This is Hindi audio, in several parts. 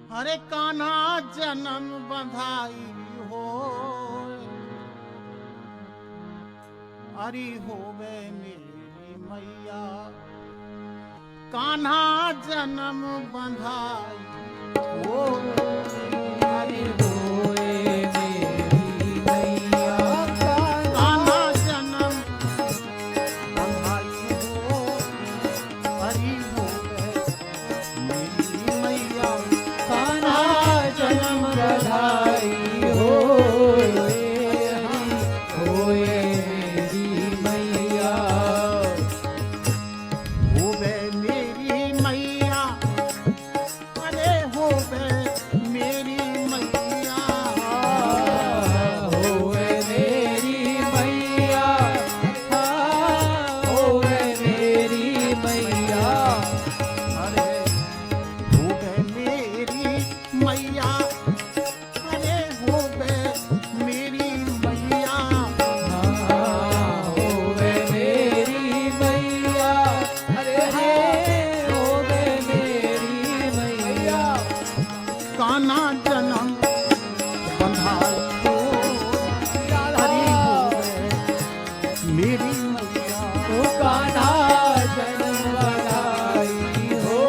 हरे कान्हा जन्म बधाई हो, हरि होवे मेरी मैया। कान्हा जन्म बधाई हो, हरि होवे मेरी मैया। कान्हा जन्म बधाई हो, हरि होवे मेरी मैया। कान्हा जन्म बधाई हो, होए मेरी मैया। होवे मेरी मैया, अरे होवे मेरी मैया। होए मेरी मैया, होए मेरी मैया। अरे होवे मेरी मैया, अरे होवे मेरी मैया। होवे मेरी मैया, अरे होवे मेरी मैया। कान्हा जन्म बधाई हो, हरि होवे मेरी मैया। ओ कान्हा जन्म बधाई हो,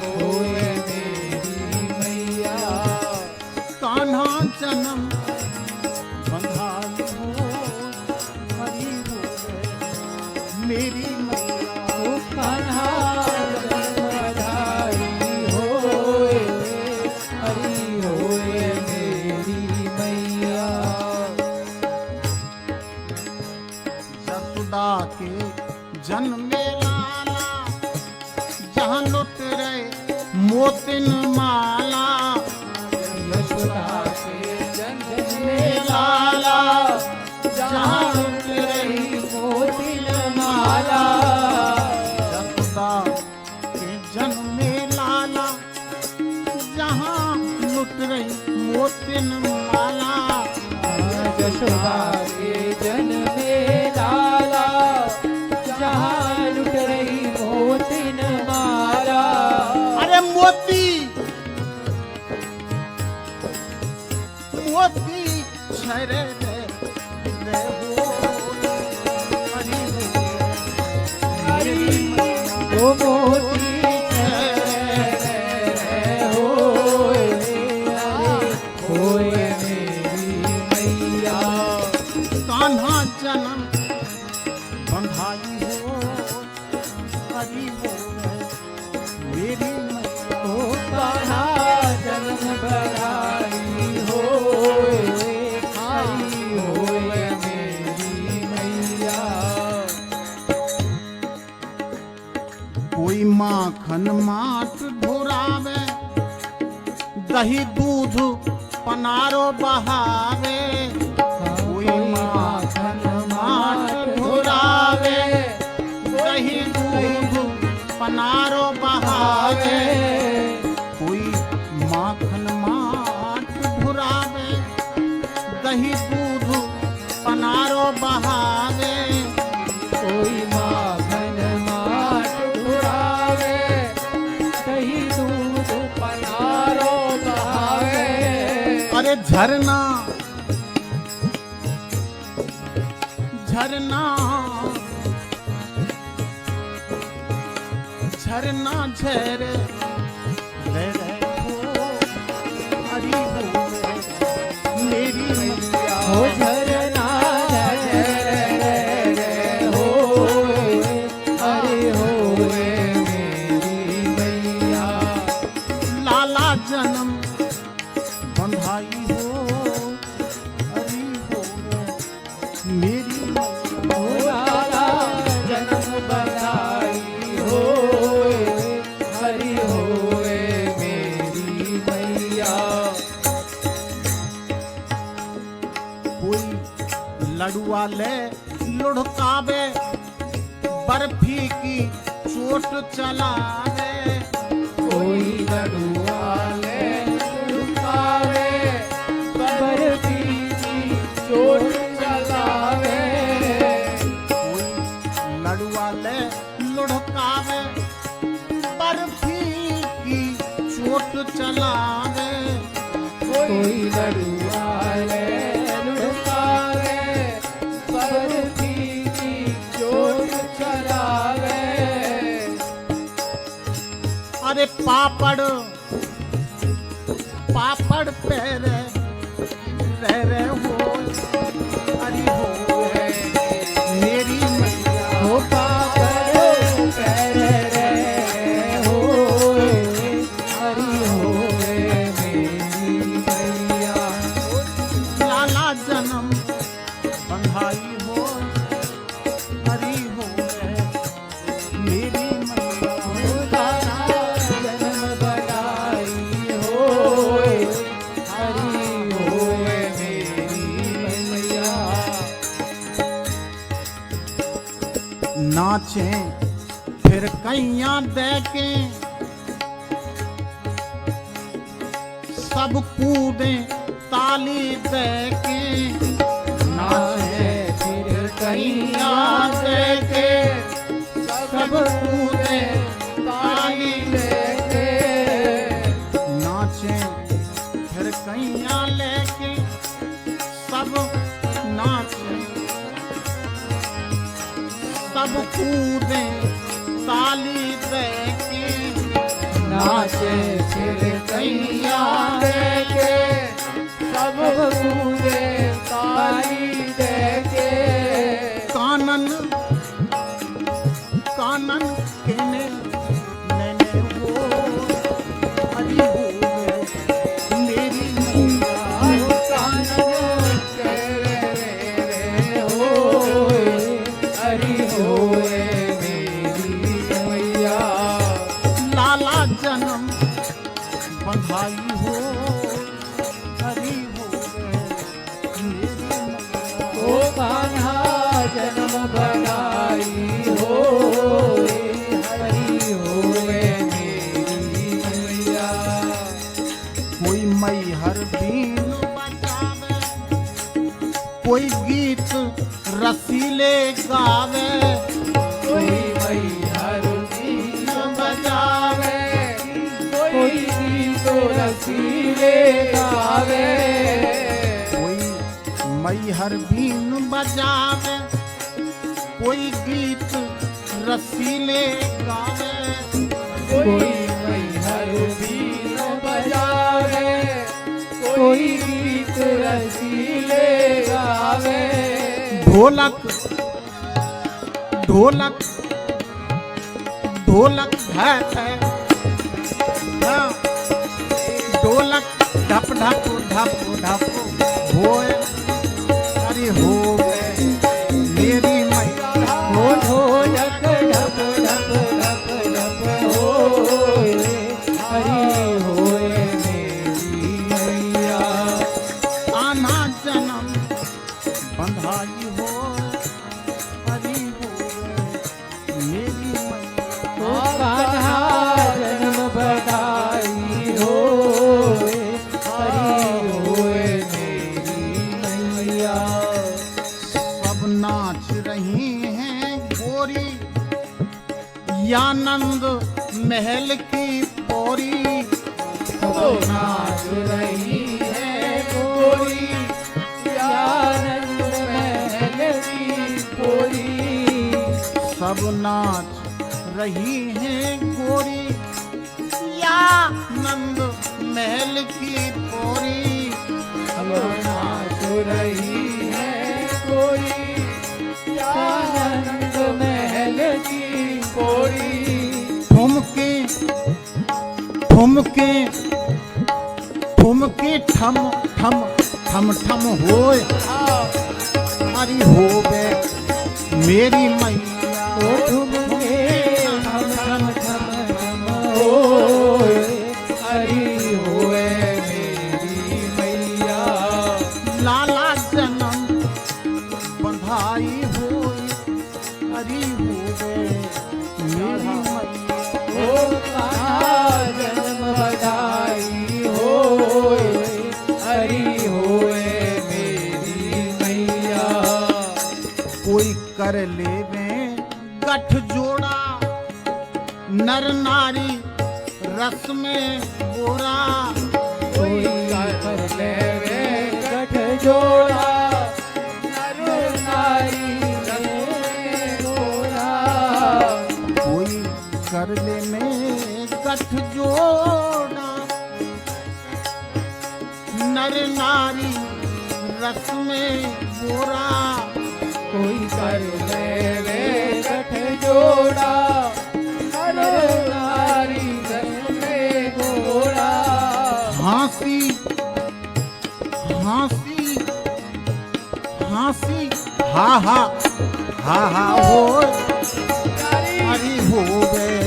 होए मेरी मैया। कान्हा जन्म बधाई हो, हरि होवे मेरी मैया। ओ कान्हा जन्म बधाई होए, हरि होए मेरी मैया। यशोदा के जन्म में लाला, जहाँ लुट रहे मोतिन माला। यशोदा के जन्म में लाला, जहाँ लुट रही मोतिन माला। यशोदा के जन्म में लाला, जहाँ लुट रही मोतिन माला। यशोदा के जन्म में लाला, जहाँ लुट रही मोतिन माला। अरे मोती मोती छरे रे हो, हरि हरि ओ मोती होए, होए मेरी मैया। कान्हा जन्म बंधाई हो, हरि होवे मेरी मैया। ओ कान्हा जन्म बधाई होए, हरि होए मेरी मैया। कोई माखन माट ढोरावे, दही दूध पनारो बहावे। कोई माखन माट ढोरावे, दही दूध पनारो बहावे। कोई माखन माट ढोरावे, दही दूध पनारो बहावे। कोई माखन माट उड़ावे, दही दूध पनारो बहावे। अरे झरना झरना झरना झर रे हो, हरि होवे मेरी मैया। हो झरना झर होए, हरि होए मेरी मैया। लाला जन्म बंधाई हो, हरि होवे मेरी मैया। हो लाला जन्म बधाई होए, हरि होए मेरी मैया। कोई लड़ुआ ले लुढ़कावे, बर्फी की चोट चलावे। कोई लड़ुआ ले लुकावे, बर्फी की चोट चलावे। कोई लड़ुआ ले लुढ़कावे, बर्फी की चोट चलावे कोई लड़ुआले लुढ़कावे बर्फी की चोट चलावे अरे पापड़ पापड़ पैरे रे हो अरे हो मेरी मैया हो पापड़ पैर रे हो हरि होए मेरी मैया लाला जन्म बंधाई हो हरी हो मेरी मैया जन्म बनाई हो हरि होए मेरी मैया नाचे फिर कैया दे के सब कूदे ताली दे के नाचे फिर कैया दे के सब कूदे ताली दे के नाचे फिर कैया लेके सब नाचे सब कूदे ताली दे के नाचे फिर कैया देके सब कूदे ताली देके कानन कानन केने नैने हो हरी हो मेरी मैया कानन तेरे रे हो हरि होए मेरी मैया लाला जन्म बंधाई हो हरी हो मेरी मैया ओ कान्हा जन्म बनाई हो हरि होए मेरी मैया कोई मई हर बीन बजावे कोई गीत रसीले गावे कोई मैहर बीन बजावे कोई गीत रसीले गावे कोई मई हर बीन बजावे कोई गीत रसीले गावे कोई मैहर बीन बजावे कोई गीत रसीले गावे ढोलक ढोलक ढोलक है ढोलक ढप ढप ढप ढप होए अरे हो मेरी मैया हो ढोलक ढप ढप ढप ढप होए हरि होए मेरी मैया आना जन्म बंधाई हो हरी हो मेरी मैया ओ कान्हा जन्म बधाई हो हरि होए मेरी मैया सब नाच रही हैं गोरी यानंद महल की पोरी तो नाच रही है गोरी आनंद महल की गोरी सब नाच रही हैं गोरी या नंद महल की पोरी अब नाच रही है गोरी आनंद महल की गोरी ठुमके ठुमके ठुमके ठम ठम ठम ठम होए हरी होवे मेरी मैया ओ ठुमके ठम ठम ठम ठम होए हरि होए मेरी मैया लाला जन्म बंधाई होई हरी होवे मेरी मैया ओ कान्हा जन्म बधाई होए हरि होए मेरी मैया कोई कर लेवे गठ जोड़ा नर नारी रस में बोरा कोई कर लेवे गठ जोड़ा नर नारी में गोरा कोई कर ले में गठ जोड़ा नर नारी रस में बोरा कोई कर लेवे गठ जोड़ा नर नारी रस में गोरा हाँसी हाँसी हाँसी हा हा हा हा हो अरे हो गए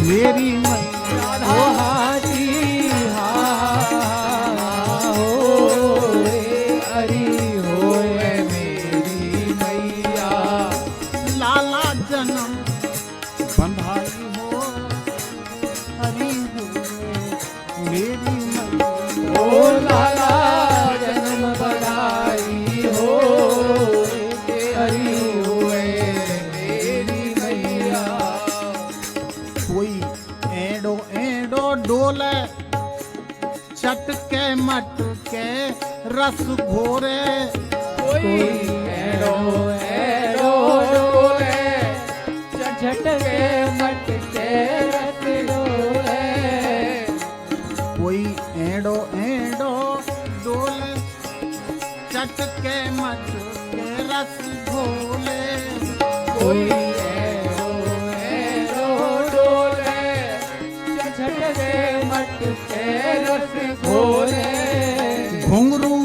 मेरी मैया राधा हाथी हा होए हरि होए मेरी मैया लाला जन्म बंधाई हो हरी हो मेरी मैया ओ लाला जन्म बधाई हो हरि होए मेरी मैया कोई एडो एडो डोले चटके मटके रस घोरे कोई एड़ो एड़ो डोले झटके मटके रस डोले कोई एडो एडो डोले चटके मटके रस घोले कोई एड़ो एड़ो डोले झटके मटके रस घोले घुंघरू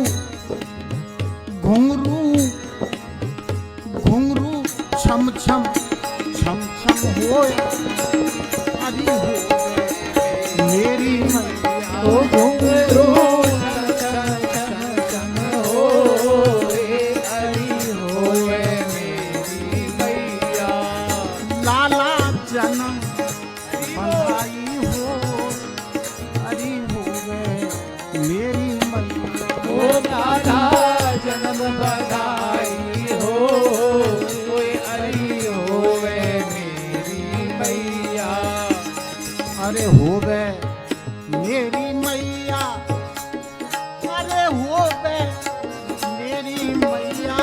घुंघरू घुंघरू छम छम छम छम होए अरे हो मेरी मैया ओ घुंघरू चम चम चम होए हरि होए मेरी मैया लाला जन्म बधाई हो अरे हो मेरी मैया ओ राधा जन्म बधाई हो कोई हरि होवे मेरी मैया अरे हो गए मेरी मैया अरे हो गए मेरी मैया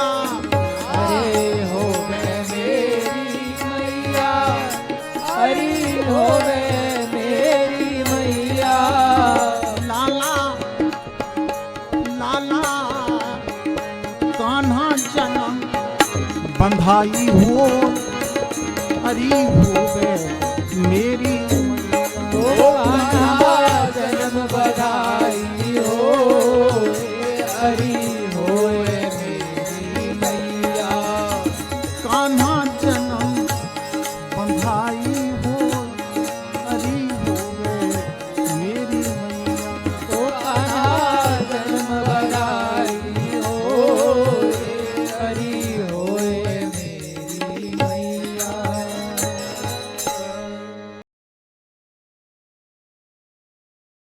अरे होवे मेरी मैया हरि होवे मेरी मैया लाला लाला कान्हा जन्म बंधाई हो हरी हो गए मेरी